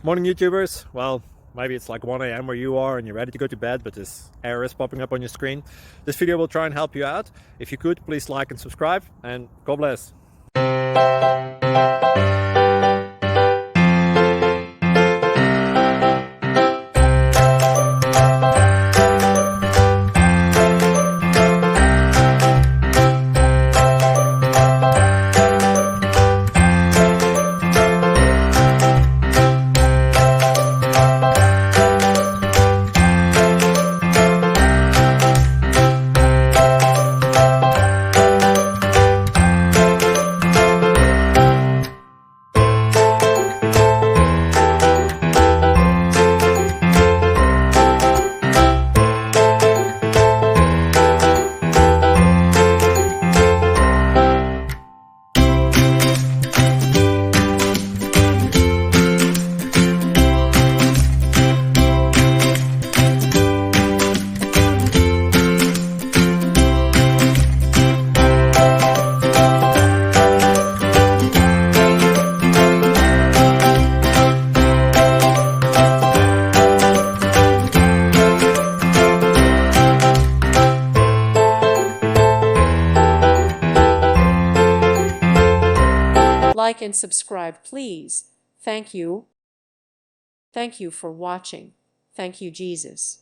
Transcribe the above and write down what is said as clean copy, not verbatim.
Morning YouTubers. Well, maybe it's like 1 a.m. where you are and you're ready to go to bed, but this error is popping up on your screen. This video will try and help you out. If you could, please like and subscribe, and God bless. Like and subscribe, please. Thank you. Thank you for watching. Thank you, Jesus.